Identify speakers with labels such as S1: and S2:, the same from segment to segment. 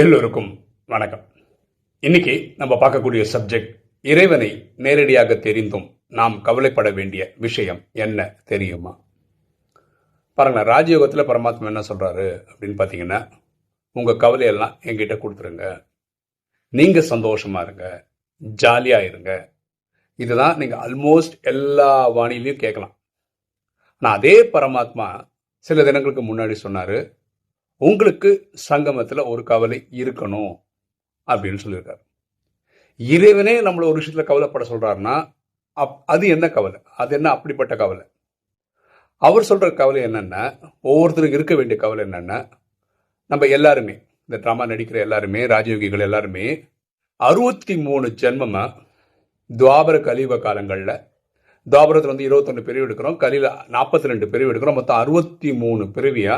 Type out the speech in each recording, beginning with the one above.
S1: எல்லோருக்கும் வணக்கம். இன்னைக்கு நம்ம பார்க்கக்கூடிய சப்ஜெக்ட், இறைவனை நேரடியாக தெரிந்தும் நாம் கவலைப்பட வேண்டிய விஷயம் என்ன தெரியுமா? பாருங்க, ராஜயோகத்துல பரமாத்மா என்ன சொல்றாரு அப்படின்னு பாத்தீங்கன்னா, உங்க கவலையெல்லாம் என்கிட்ட கொடுத்துருங்க, நீங்க சந்தோஷமா இருங்க, ஜாலியா இருங்க. இதுதான் நீங்க ஆல்மோஸ்ட் எல்லா வானிலையும் கேட்கலாம். ஆனா அதே பரமாத்மா சில தினங்களுக்கு முன்னாடி சொன்னாரு, உங்களுக்கு சங்கமத்துல ஒரு கவலை இருக்கணும் அப்படின்னு சொல்லியிருக்காரு. இறைவனே நம்மள ஒரு விஷயத்துல கவலைப்பட சொல்றாருன்னா அது என்ன கவலை? அது என்ன அப்படிப்பட்ட கவலை? அவர் சொல்ற கவலை என்னன்னா, ஒவ்வொருத்தருக்கு இருக்க வேண்டிய கவலை என்னன்னா, நம்ம எல்லாருமே, இந்த டிராமா நடிக்கிற எல்லாருமே, ராஜயோகிகள் எல்லாருமே 63 ஜென்மமா துவாபர கலியுக காலங்கள்ல, துவாபரத்துல 21 பிரிவு எடுக்கிறோம், கலியில 42 பிரிவு எடுக்கிறோம், மொத்தம் 63 பிரிவியா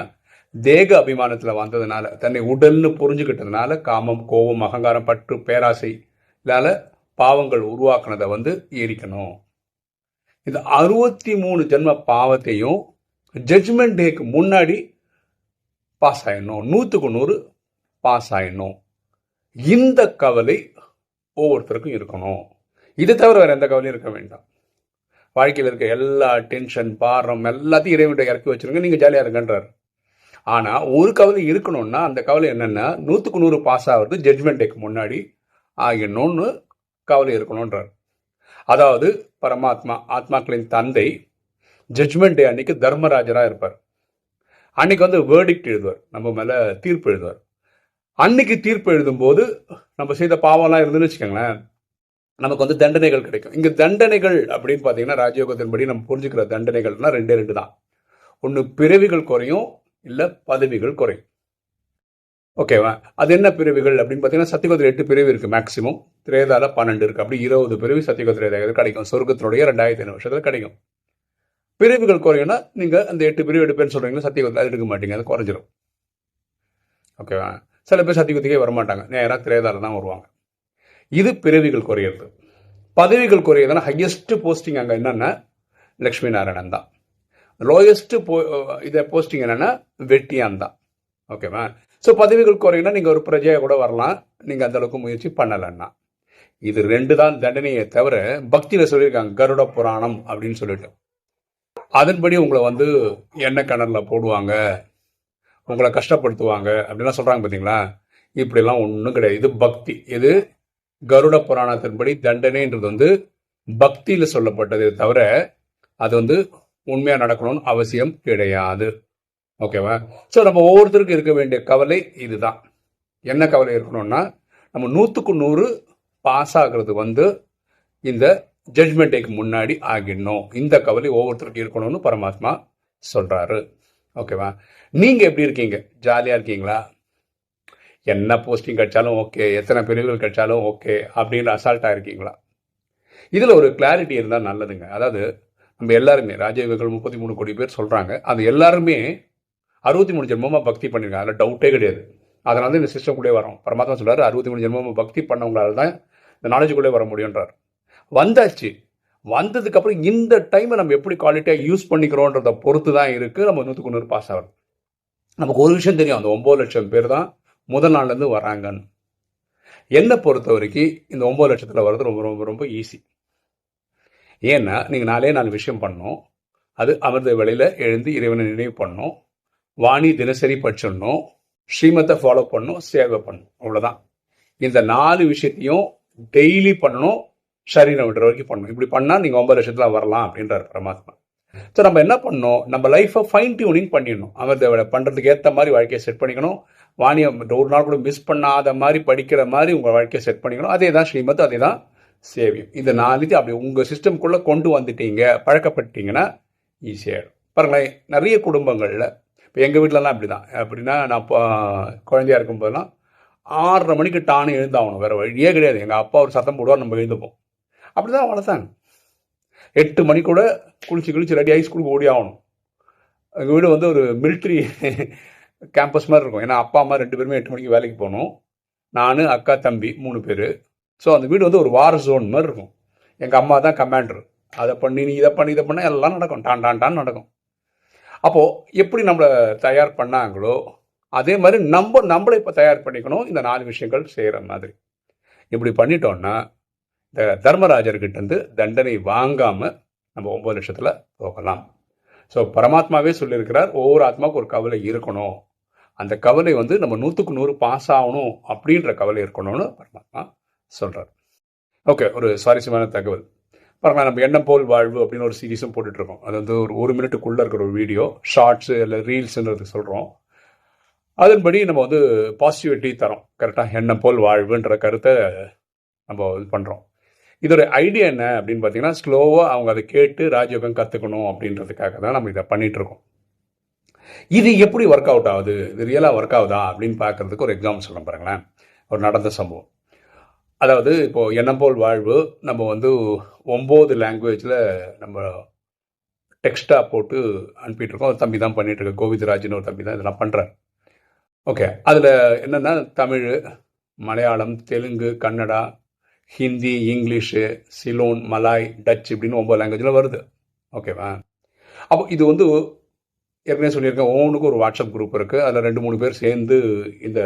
S1: தேக அபிமானத்துல வந்ததுனால, தன்னை உடல்னு புரிஞ்சுக்கிட்டதுனால, காமம், கோபம், அகங்காரம், பற்று, பேராசை பாவங்கள் உருவாக்குனதை எரிக்கணும். இந்த 63 ஜென்ம பாவத்தையும் ஜட்ஜ்மெண்ட் டேக்கு முன்னாடி பாஸ் ஆயிடணும், 100க்கு 100 பாஸ் ஆயிடணும். இந்த கவலை ஒவ்வொருத்தருக்கும் இருக்கணும். இதை தவிர வேற எந்த கவலையும் இருக்க வேண்டாம். வாழ்க்கையில் இருக்க எல்லா டென்ஷன், பாரம் எல்லாத்தையும் இறைவன்கிட்ட இறக்கி வச்சிருங்க, நீங்க ஜாலியா இருங்கன்றாரு. ஆனா ஒரு கவலை இருக்கணும்னா, அந்த கவலை என்னன்னா, 100க்கு 100 பாஸ் ஆகிறது ஜட்ஜ்மெண்ட் டேக்கு முன்னாடி ஆகிடணும்னு கவலை இருக்கணும்ன்றார். அதாவது பரமாத்மா, ஆத்மாக்களின் தந்தை, ஜட்ஜ்மெண்ட் டே அன்னைக்கு தர்மராஜரா இருப்பார். அன்னைக்கு வேர்டிக்ட் எழுதுவார், நம்ம மேல தீர்ப்பு எழுதுவார். அன்னைக்கு தீர்ப்பு எழுதும் போது நம்ம செய்த பாவம்லாம் இருந்துன்னு வச்சுக்கோங்களேன், நமக்கு தண்டனைகள் கிடைக்கும். இங்க தண்டனைகள் அப்படின்னு பாத்தீங்கன்னா, ராஜயோகத்தின்படி நம்ம புரிஞ்சுக்கிற தண்டனைகள்னா ரெண்டு தான். ஒன்னு பிறவிகள் குறையும், இல்ல பதவிகள் குறையும். ஓகேவா? அது என்ன பிரிவுகள் அப்படின்னு பார்த்தீங்கன்னா, சத்தியகோத்திர 8 பிரிவு இருக்கு மேக்சிமம், திரேதால 12 இருக்கு. அப்படி 20 பிரிவு சத்தியகோத்திர கிடைக்கும். சொர்க்கத்தினுடைய 2500 வருஷத்துல கிடைக்கும். பிரிவுகள் குறையும்னா, நீங்க அந்த 8 பிரிவு எடுப்பேன்னு சொல்றீங்கன்னா, சத்தியகோத்திர எடுக்க மாட்டீங்க, அது குறைஞ்சிரும். ஓகேவா? சில பேர் சத்தியகோத்திக்கே வரமாட்டாங்க, நேரா திரேதால தான் வருவாங்க. இது பிரிவுகள் குறையிறது. பதவிகள் குறையுதுன்னா, ஹையஸ்ட் போஸ்டிங் அங்க என்னன்னா லட்சுமி நாராயணன் தான். லோயஸ்ட் இதை போஸ்டிங் என்னன்னா வெட்டியான் தான். ஓகேவா? ஸோ பதவிகள் குறையினா நீங்க ஒரு பிரஜையா கூட வரலாம், நீங்க அந்த அளவுக்கு முயற்சி பண்ணலன்னா. இது ரெண்டு தான் தண்டனையை தவிர, பக்தியில சொல்லியிருக்காங்க கருட புராணம் அப்படின்னு சொல்லிட்டு, அதன்படி உங்களை எண்ணெய் கிணறுல போடுவாங்க, உங்களை கஷ்டப்படுத்துவாங்க அப்படிலாம் சொல்றாங்க பார்த்தீங்களா? இப்படிலாம் ஒன்றும் கிடையாது. இது பக்தி. இது கருட புராணத்தின்படி தண்டனைன்றது பக்தியில சொல்லப்பட்டது தவிர, அது உண்மையா நடக்கணும்னு அவசியம் கிடையாது. ஓகேவா? ஸோ நம்ம ஒவ்வொருத்தருக்கும் இருக்க வேண்டிய கவலை இதுதான். என்ன கவலை இருக்கணும்னா, நம்ம 100க்கு 100 பாஸ் ஆகுறது இந்த ஜட்ஜ்மெண்ட் டேக்கு முன்னாடி ஆகிடணும். இந்த கவலை ஒவ்வொருத்தருக்கும் இருக்கணும்னு பரமாத்மா சொல்றாரு. ஓகேவா? நீங்க எப்படி இருக்கீங்க? ஜாலியா இருக்கீங்களா? என்ன போஸ்டிங் கிடைச்சாலும் ஓகே, எத்தனை பிரிவுகள் கிடைச்சாலும் ஓகே அப்படின்ற அசால்ட்டா இருக்கீங்களா? இதுல ஒரு கிளாரிட்டி இருந்தால் நல்லதுங்க. அதாவது நம்ம எல்லாருமே, ராஜயோகிகள் 33 கோடி பேர் சொல்றாங்க, அது எல்லாருமே 63 ஜென்மமா பக்தி பண்ணிருக்காங்க, அதில் டவுட்டே கிடையாது. அதனால இந்த சிஸ்டம் கூட வரும். பரமாத்மா சொல்றாரு, 63 ஜென்மமா பக்தி பண்ணவங்களால தான் இந்த நாலேஜுக்குள்ளே வர முடியுன்றார். வந்தாச்சு. வந்ததுக்கு அப்புறம் இந்த டைமை நம்ம எப்படி குவாலிட்டியா யூஸ் பண்ணிக்கிறோன்றத பொறுத்து தான் இருக்கு நம்ம 100க்கு 100 பாஸ் ஆகிறது. நமக்கு ஒரு விஷயம் தெரியும், அந்த 9 லட்சம் பேர் தான் முதல் நாள்ல இருந்து வராங்கன்னு. என்னை பொறுத்த வரைக்கும் இந்த 9 லட்சத்துல வர்றது ரொம்ப ரொம்ப ரொம்ப ஈஸி. ஏன்னா நீங்க 4 விஷயம் பண்ணணும். அது அமிர்த வேளையில எழுந்து இறைவனை நினைவு பண்ணணும், வாணி தினசரி படிச்சிடணும், ஸ்ரீமத்தை ஃபாலோ பண்ணணும், சேவை பண்ணணும். அவ்வளவுதான். இந்த 4 விஷயத்தையும் டெய்லி பண்ணணும், சரீரம் விடுற வரைக்கும் பண்ணணும். இப்படி பண்ணா நீங்க 9 லட்சத்துல வரலாம் அப்படின்றாரு பரமாத்மா. ஸோ நம்ம என்ன பண்ணணும், நம்ம லைஃபை ஃபைன் டியூனிங் பண்ணிடணும். அமிர்த வேலை பண்றதுக்கு ஏற்ற மாதிரி வாழ்க்கையை செட் பண்ணிக்கணும். வாணியை ஒரு நாள் கூட மிஸ் பண்ணாத மாதிரி படிக்கிற மாதிரி உங்க வாழ்க்கையை செட் பண்ணிக்கணும். அதே தான் ஸ்ரீமத், அதே தான் சேவியம். இந்த 4 அப்படி உங்க சிஸ்டம்குள்ள கொண்டு வந்துட்டீங்க, பழக்கப்பட்டீங்கன்னா ஈஸியாகிடும். பாருங்களேன், நிறைய குடும்பங்கள்ல, இப்போ எங்கள் வீட்டிலலாம் அப்படிதான். அப்படின்னா நான் குழந்தையா இருக்கும்போதெல்லாம் 6:30 மணிக்கு டானு எழுந்தாகணும், வேற வழியே கிடையாது. எங்கள் அப்பா ஒரு சத்தம் போடுவார், நம்ம எழுந்துப்போம். அப்படிதான் வளர்த்தாங்க. 8 மணி கூட குளிச்சு ரெடி ஆகி ஸ்கூலுக்கு ஓடி ஆகணும். எங்கள் வீடு ஒரு மிலிட்ரி கேம்பஸ் மாதிரி இருக்கும். ஏன்னா அப்பா அம்மா 2 பேருமே 8 மணிக்கு வேலைக்கு போகணும். நான், அக்கா, தம்பி 3 பேர். ஸோ அந்த வீடு ஒரு வார் ஜோன் மாதிரி இருக்கும். எங்கள் அம்மா தான் கமாண்டர். அதை பண்ணி, நீ இதை பண்ணி, இதை பண்ண எல்லாம் நடக்கும், டான் டான் டான் நடக்கும். அப்போது எப்படி நம்மளை தயார் பண்ணாங்களோ, அதே மாதிரி நம்மளை இப்போ தயார் பண்ணிக்கணும் இந்த 4 விஷயங்கள் செய்கிற மாதிரி. இப்படி பண்ணிட்டோம்னா இந்த தர்மராஜர்கிட்ட இருந்து தண்டனை வாங்காமல் நம்ம 9 லட்சத்தில் போகலாம். ஸோ பரமாத்மாவே சொல்லியிருக்கிறார், ஒவ்வொரு ஆத்மாவுக்கு ஒரு கவலை இருக்கணும், அந்த கவலை வந்து நம்ம 100க்கு 100 பாஸ் ஆகணும் அப்படின்ற கவலை இருக்கணும்னு பரமாத்மா சொல்கிறார். ஓகே, ஒரு சுவாரஸ்யமான தகவல் பாருங்க. நம்ம எண்ணம் போல் வாழ்வு அப்படின்னு ஒரு சீரீஸும் போட்டுட்ருக்கோம். அது வந்து ஒரு மினிட்டுக்குள்ளே இருக்கிற ஒரு வீடியோ, ஷார்ட்ஸு இல்லை ரீல்ஸுன்றது சொல்கிறோம். அதன்படி நம்ம வந்து பாசிட்டிவிட்டி தரோம். கரெக்டாக எண்ணம் போல் வாழ்வுன்ற கருத்தை நம்ம இது பண்ணுறோம். இதோட ஐடியா என்ன அப்படின்னு பார்த்தீங்கன்னா, ஸ்லோவாக அவங்க அதை கேட்டு ராஜயோகம் கற்றுக்கணும் அப்படின்றதுக்காக தான் நம்ம இதை பண்ணிகிட்ருக்கோம். இது எப்படி ஒர்க் அவுட் ஆகுது, இது ரியலாக ஒர்க் ஆகுதா அப்படின்னு பார்க்குறதுக்கு ஒரு எக்ஸாம்பிள் சொல்ல பாருங்களேன். ஒரு நடந்த சம்பவம். அதாவது இப்போது எண்ணம் போல் வாழ்வு நம்ம வந்து 9 லாங்குவேஜில் நம்ம டெக்ஸ்ட்டாக போட்டு அனுப்பிட்டுருக்கோம். ஒரு தம்பி தான் பண்ணிகிட்ருக்கோம், கோவிந்தராஜ்னு ஒரு தம்பி தான் இதெல்லாம் பண்ணுறாரு. ஓகே, அதில் என்னென்னா Tamil, Malayalam, Telugu, Kannada, Hindi, English, Ceylon, Malay, Dutch இப்படின்னு 9 லாங்குவேஜில் வருது. ஓகேவா? அப்போ இது வந்து ஏற்கனவே சொல்லியிருக்கேன், ஒவ்வொன்றுக்கும் ஒரு வாட்ஸ்அப் குரூப் இருக்குது. அதில் 2-3 பேர் சேர்ந்து இந்த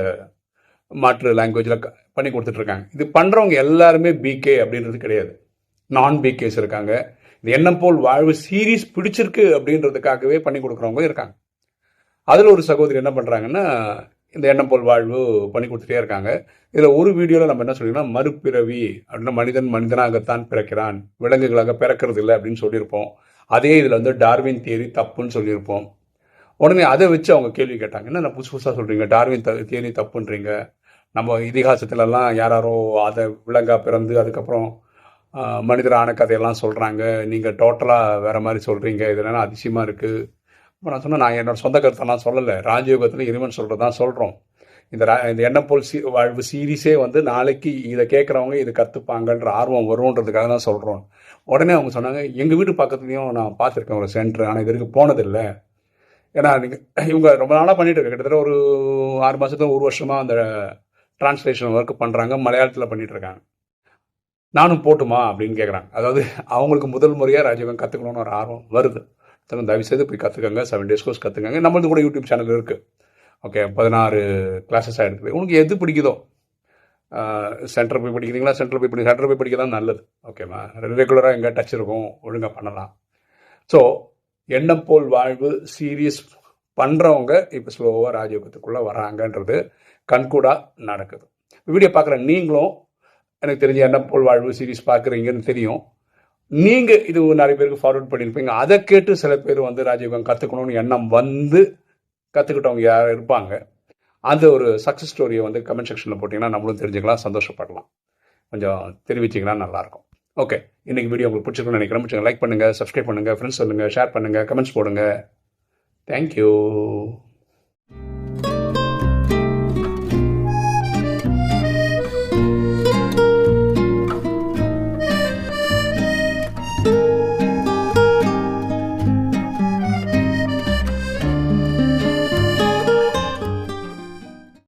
S1: மாற்று லாங்குவேஜில் பண்ணி கொடுத்துட்ருக்காங்க. இது பண்ணுறவங்க எல்லாருமே பிகே அப்படின்றது கிடையாது. நான் பிகேஸ் இருக்காங்க. இந்த எண்ணம் போல் வாழ்வு சீரீஸ் பிடிச்சிருக்கு அப்படின்றதுக்காகவே பண்ணி கொடுக்குறவங்க இருக்காங்க. அதில் ஒரு சகோதரி என்ன பண்ணுறாங்கன்னா, இந்த எண்ணம் போல் வாழ்வு பண்ணி கொடுத்துட்டே இருக்காங்க. இதில் ஒரு வீடியோவில் நம்ம என்ன சொல்லியிருக்கோம்னா, மறுபிறவி அப்படின்னா மனிதன் மனிதனாகத்தான் பிறக்கிறான், விலங்குகளாக பிறக்கிறது இல்லை அப்படின்னு சொல்லியிருப்போம். அதே இதில் வந்து டார்வின் தியரி தப்புன்னு சொல்லியிருப்போம். உடனே அதை வச்சு அவங்க கேள்வி கேட்டாங்க, என்ன புதுசு புதுசாக சொல்கிறீங்க, டார்வின் தியரி தப்புன்றீங்க, நம்ம இதிகாசத்துலலாம் யாரோ அதை விலங்காக பிறந்து அதுக்கப்புறம் மனிதர் ஆன கதையெல்லாம் சொல்கிறாங்க, நீங்கள் டோட்டலாக வேறு மாதிரி சொல்கிறீங்க, இதெல்லாம் அதிசயமாக இருக்குது. இப்போ நான் சொன்னேன், நான் என்னோட சொந்த கருத்தெல்லாம் சொல்லலை, ராஜயோகத்தில் இறைவன் சொல்கிறது தான் சொல்கிறோம். இந்த எண்ணம் போல் வாழ்வு சீரீஸே வந்து நாளைக்கு இதை கேட்குறவங்க இது கற்றுப்பாங்கன்ற ஆர்வம் வரும்ன்றதுக்காக தான் சொல்கிறோம். உடனே அவங்க சொன்னாங்க, எங்கள் வீட்டு பக்கத்துலேயும் நான் பார்த்துருக்கேன் ஒரு சென்டர், ஆனால் இது வரைக்கும் போனதில்லை. ஏன்னா நீங்கள் இவங்க ரொம்ப நாளாக பண்ணிட்டு இருக்க, கிட்டத்தட்ட ஒரு 6 மாதத்துல 1 வருஷமாக அந்த டிரான்ஸ்லேஷன் ஒர்க் பண்ணுறாங்க, மலையாளத்தில் பண்ணிட்டு இருக்காங்க. நானும் போட்டுமா அப்படின்னு கேட்குறாங்க. அதாவது அவங்களுக்கு முதல் முறையாக ராஜயோகம் கற்றுக்கணும்னு ஒரு ஆர்வம் வருது. தயவு செய்து போய் கற்றுக்கங்க, 7 days கோர்ஸ் கற்றுக்கங்க. நம்மளது கூட யூடியூப் சேனல் இருக்குது. ஓகே, 16 கிளாஸஸாக இருக்குது. உனக்கு எது பிடிக்குதோ, சென்டர் போய் படிக்கிறீங்களா, சென்டர் போய் படிக்க தான் நல்லது. ஓகேவா? ரெகுலராக எங்கே டச் இருக்கும், ஒழுங்காக பண்ணலாம். ஸோ எண்ணம் போல் வாழ்வு சீரியஸ் பண்ணுறவங்க இப்போ ஸ்லோவாக ராஜயோகத்துக்குள்ளே வராங்கன்றது கண்கூடாக நடக்குது. வீடியோ பார்க்குற நீங்களும் எனக்கு தெரிஞ்ச எண்ணம் போல் வாழ்வு சீரீஸ் பார்க்குறீங்கன்னு தெரியும். நீங்கள் இது நிறைய பேருக்கு ஃபார்வர்ட் பண்ணியிருப்பீங்க. அதை கேட்டு சில பேர் வந்து ராஜயோகம் கற்றுக்கணும்னு எண்ணம் வந்து கற்றுக்கிட்டவங்க யார் இருப்பாங்க. அந்த ஒரு சக்ஸஸ் ஸ்டோரியை வந்து கமெண்ட் செக்ஷனில் போட்டிங்கன்னா நம்மளும் தெரிஞ்சுக்கலாம், சந்தோஷப்படலாம். கொஞ்சம் தெரிவிச்சிங்கன்னா நல்லாயிருக்கும். ஓகே, இன்றைக்கி வீடியோ உங்களுக்கு பிடிச்சிருக்குன்னு நினைக்கிறேன். பிடிச்சிங்க லைக் பண்ணுங்கள், சப்ஸ்கிரைப் பண்ணுங்கள், ஃப்ரெண்ட்ஸ் சொல்லுங்கள், ஷேர் பண்ணுங்கள், கமெண்ட்ஸ் போடுங்க. தேங்க்யூ.